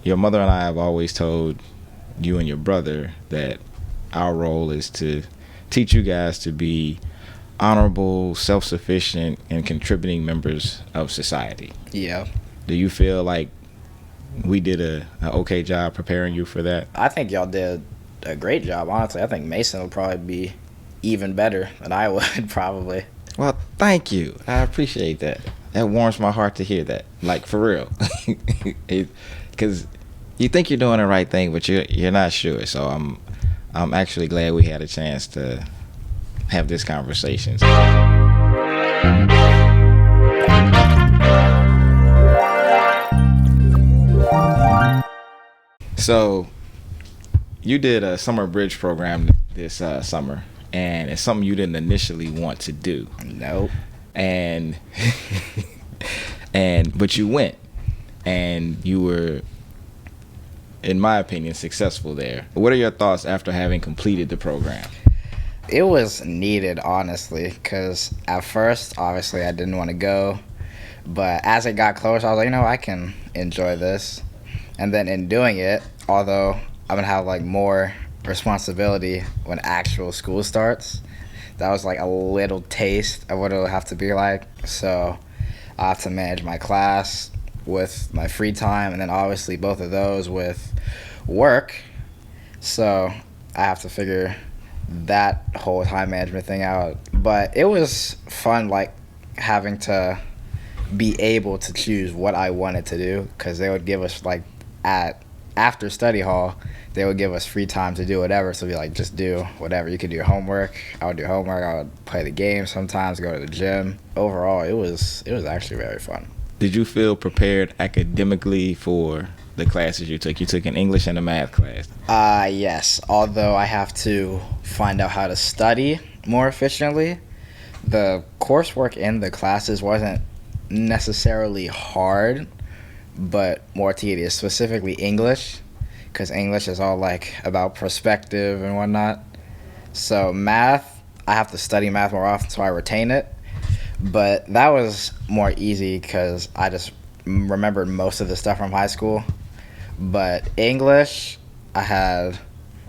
your mother and I have always told you and your brother that our role is to teach you guys to be honorable, self-sufficient, and contributing members of society. Yeah. Do you feel like we did a okay job preparing you for that? I think y'all did a great job, honestly. I think Mason would probably be even better than I would, probably. Well, thank you. I appreciate that. That warms my heart to hear that. Like, for real. Because you think you're doing the right thing, but you're not sure. So I'm actually glad we had a chance to have this conversation. So you did a summer bridge program this summer, and it's something you didn't initially want to do. Nope. And but you went, and you were, in my opinion, successful there. What are your thoughts after having completed the program? It was needed, honestly, because at first, obviously, I didn't want to go. But as it got closer, I was like, I can enjoy this. And then in doing it, although I'm going to have, more responsibility when actual school starts, that was, a little taste of what it'll have to be like. So I have to manage my class with my free time, and then obviously both of those with work. So I have to figure that whole time management thing out. But it was fun, having to be able to choose what I wanted to do, because they would give us, after study hall, they would give us free time to do whatever. So it'd be just do whatever. You could do your homework. I would do homework. I would play the game sometimes, go to the gym. Overall, it was actually very fun. Did you feel prepared academically for the classes you took? You took an English and a math class. Yes. Although I have to find out how to study more efficiently. The coursework in the classes wasn't necessarily hard, but more tedious, specifically English, because English is all about perspective and whatnot. So math, I have to study math more often so I retain it, but that was more easy because I just remembered most of the stuff from high school. But English, I had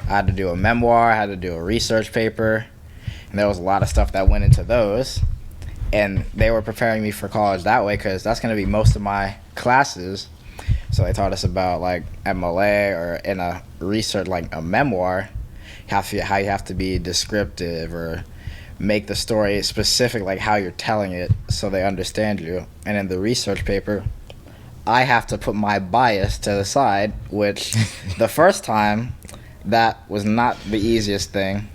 to do a memoir, I had to do a research paper, and there was a lot of stuff that went into those. And they were preparing me for college that way, because that's going to be most of my classes. So they taught us about MLA, or in a research, a memoir, how you have to be descriptive or make the story specific, how you're telling it so they understand you. And in the research paper, I have to put my bias to the side, which the first time, that was not the easiest thing,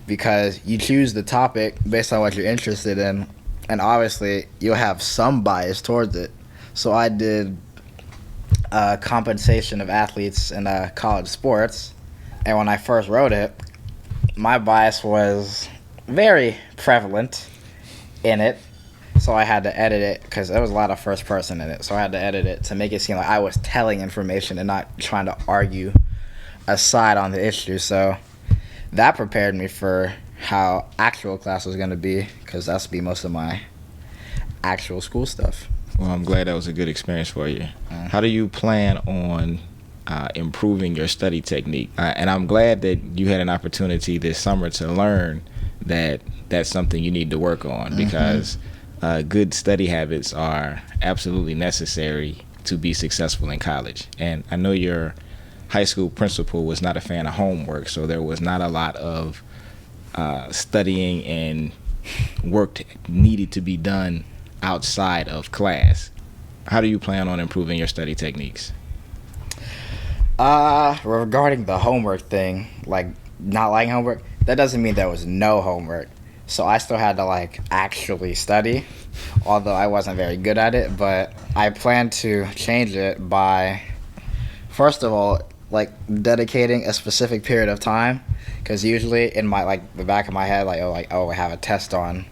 because you choose the topic based on what you're interested in, and obviously you'll have some bias towards it. So I did compensation of athletes in college sports, and when I first wrote it, my bias was very prevalent in it. So I had to edit it, because there was a lot of first person in it. So I had to edit it to make it seem like I was telling information and not trying to argue a side on the issue. So that prepared me for how actual class was going to be, because that's be most of my actual school stuff. Well, I'm glad that was a good experience for you. How do you plan on improving your study technique? And I'm glad that you had an opportunity this summer to learn that that's something you need to work on, because good study habits are absolutely necessary to be successful in college. And I know your high school principal was not a fan of homework, so there was not a lot of studying and work needed to be done outside of class. How do you plan on improving your study techniques? Regarding the homework thing, not liking homework, that doesn't mean there was no homework. So I still had to actually study, although I wasn't very good at it. But I plan to change it by, first of all, dedicating a specific period of time, because usually in my the back of my head, I have a test on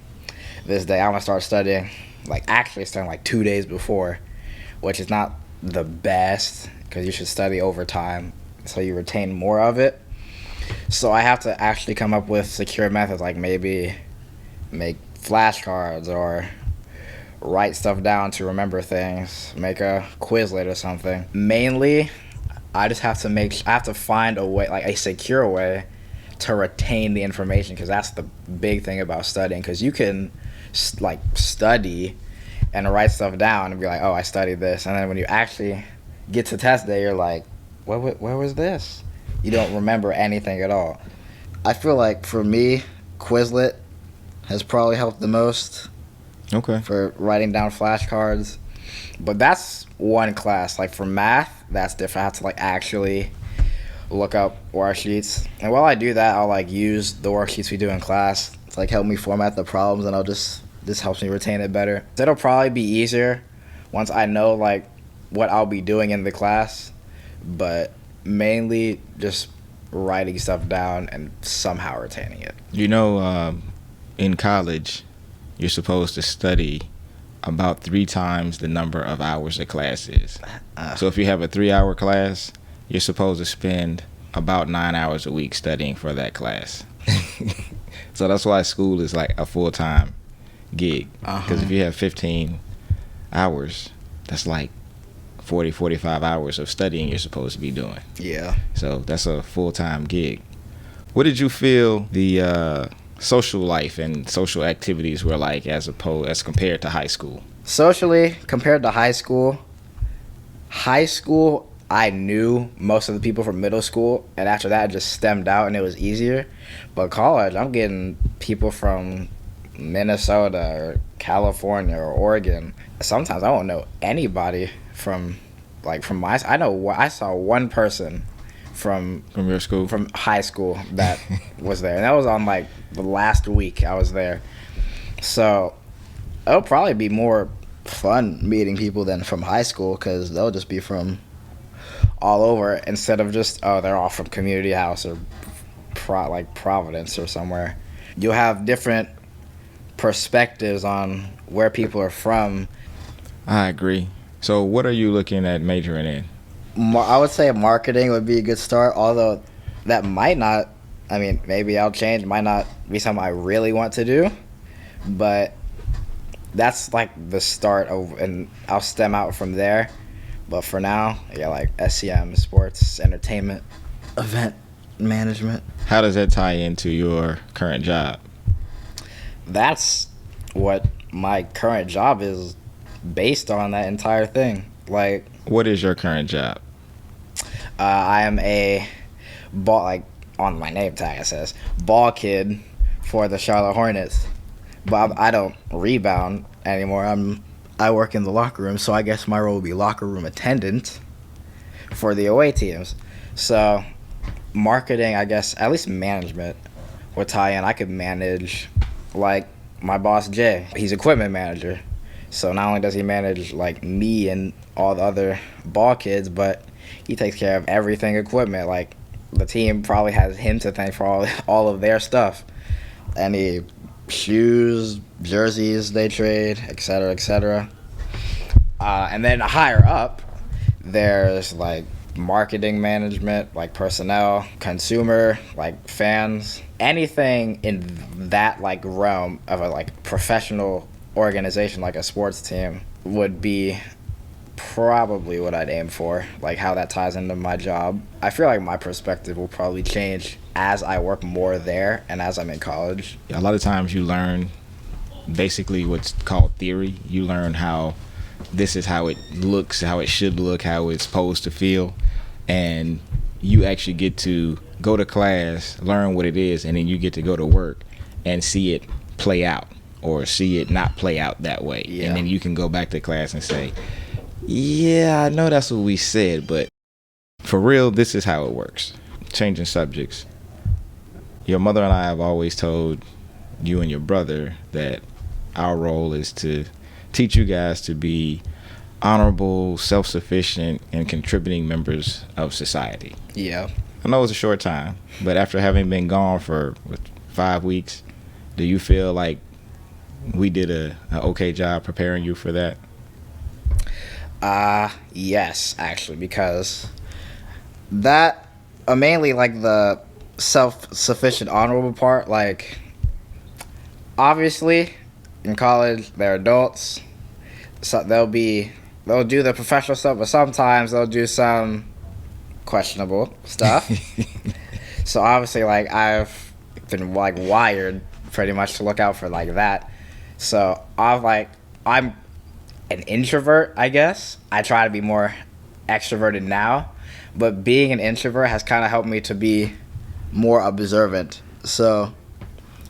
this day, I'm gonna start studying, actually studying 2 days before, which is not the best, because you should study over time so you retain more of it. So I have to actually come up with secure methods, maybe make flashcards or write stuff down to remember things, make a Quizlet or something. Mainly, I just have to I have to find a way, like a secure way, to retain the information, because that's the big thing about studying. Because you can like study and write stuff down and be like, oh, I studied this, and then when you actually get to test day, you're like, where was this? You don't remember anything at all. I feel like for me, Quizlet has probably helped the most. Okay. For writing down flashcards. But that's one class. Like for math, that's different. I have to like actually look up worksheets. And while I do that, I'll like use the worksheets we do in class to like help me format the problems, and this helps me retain it better. It'll probably be easier once I know like what I'll be doing in the class, but mainly just writing stuff down and somehow retaining it. You know, in college, you're supposed to study about 3 times the number of hours a class is. So if you have a 3-hour class, you're supposed to spend about 9 hours a week studying for that class. So that's why school is like a full-time gig. Because if you have 15 hours, that's like 45 hours of studying you're supposed to be doing. Yeah. So that's a full-time gig. What did you feel the social life and social activities were like as compared to high school? Socially, compared to high school, I knew most of the people from middle school, and after that it just stemmed out and it was easier. But college, I'm getting people from Minnesota or California or Oregon. Sometimes I don't know anybody from my. I saw one person from your school, from high school that was there, and that was on like the last week I was there. So it'll probably be more fun meeting people than from high school, because they'll just be from all over instead of just, oh, they're all from Community House or Providence or somewhere. You'll have different perspectives on where people are from. I agree. So what are you looking at majoring in? I would say marketing would be a good start, although that might not, I mean, maybe I'll change, might not be something I really want to do, but that's like the start of, and I'll stem out from there. But for now, yeah, like SEM, sports, entertainment, event management. How does that tie into your current job? That's what my current job is based on, that entire thing. Like, what is your current job? I am a ball, like on my name tag it says ball kid for the Charlotte Hornets, but I don't rebound anymore. I work in the locker room, so I guess my role would be locker room attendant for the away teams. So marketing, I guess, at least management would tie in. I could manage, like my boss Jay, he's equipment manager. So not only does he manage like me and all the other ball kids, but he takes care of everything equipment. Like the team probably has him to thank for all of their stuff. Any shoes, jerseys they trade, etc., etc. And then higher up, there's like marketing management, like personnel, consumer, like fans, anything in that like realm of a like professional organization like a sports team would be probably what I'd aim for, like how that ties into my job. I feel like my perspective will probably change as I work more there and as I'm in college. A lot of times you learn basically what's called theory. You learn how this is how it looks, how it should look, how it's supposed to feel, and you actually get to go to class, learn what it is, and then you get to go to work and see it play out or see it not play out that way. Yeah. And then you can go back to class and say, yeah, I know that's what we said, but for real, this is how it works. Changing subjects. Your mother and I have always told you and your brother that our role is to teach you guys to be honorable, self-sufficient, and contributing members of society. Yeah. I know it's a short time, but after having been gone for 5 weeks, do you feel like we did an okay job preparing you for that? Yes, actually, because that, mainly like the self-sufficient, honorable part, like, obviously, in college, they're adults, so they'll do the professional stuff, but sometimes they'll do some questionable stuff. So obviously, like, I've been like wired pretty much to look out for like that. So I'm an introvert, I guess. I try to be more extroverted now, but being an introvert has kind of helped me to be more observant. So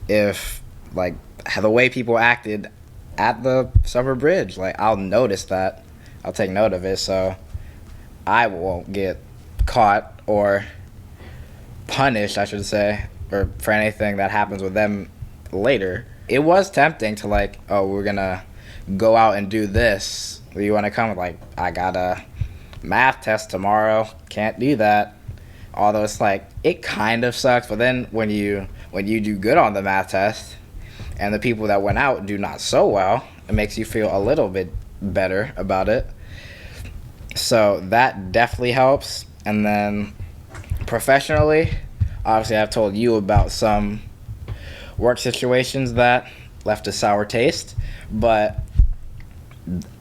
if like the way people acted at the summer bridge, like I'll notice that, I'll take note of it, so I won't get caught or punished, I should say, or for anything that happens with them later. It was tempting to like, oh, we're gonna go out and do this. Do you want to come? Like, I got a math test tomorrow. Can't do that. Although it's like it kind of sucks, but then when you do good on the math test, and the people that went out do not so well, it makes you feel a little bit better about it. So that definitely helps. And then professionally, obviously I've told you about some work situations that left a sour taste, but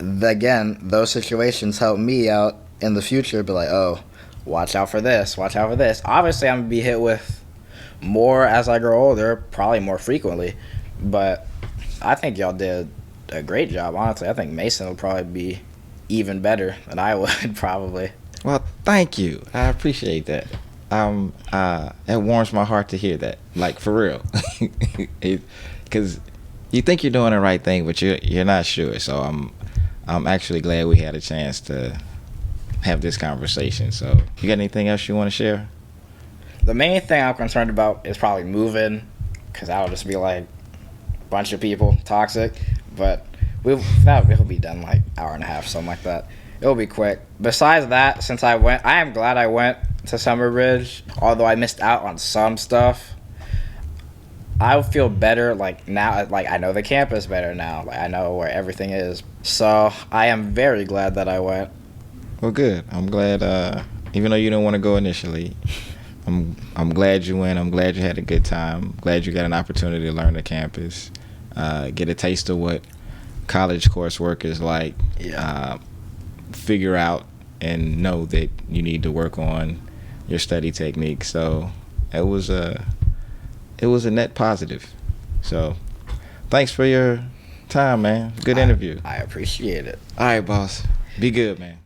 again, those situations help me out in the future. Be like, oh, watch out for this, watch out for this. Obviously, I'm gonna be hit with more as I grow older, probably more frequently. But I think y'all did a great job. Honestly, I think Mason will probably be even better than I would probably. Well, thank you. I appreciate that. It warms my heart to hear that. Like, for real. Because you think you're doing the right thing, but you're not sure. So I'm actually glad we had a chance to have this conversation. So you got anything else you want to share? The main thing I'm concerned about is probably moving, because that'll just be like a bunch of people toxic. But it'll be done like hour and a half, something like that. It'll be quick. Besides that, since I am glad I went to Summer Ridge, although I missed out on some stuff. I feel better like now. Like, I know the campus better now. Like, I know where everything is. So I am very glad that I went. Well, good. I'm glad. Even though you didn't want to go initially, I'm glad you went. I'm glad you had a good time. Glad you got an opportunity to learn the campus, get a taste of what college coursework is like. Yeah. Figure out and know that you need to work on your study technique. So it was a net positive. So thanks for your time, man. Good interview. I appreciate it. All right, boss. Be good, man.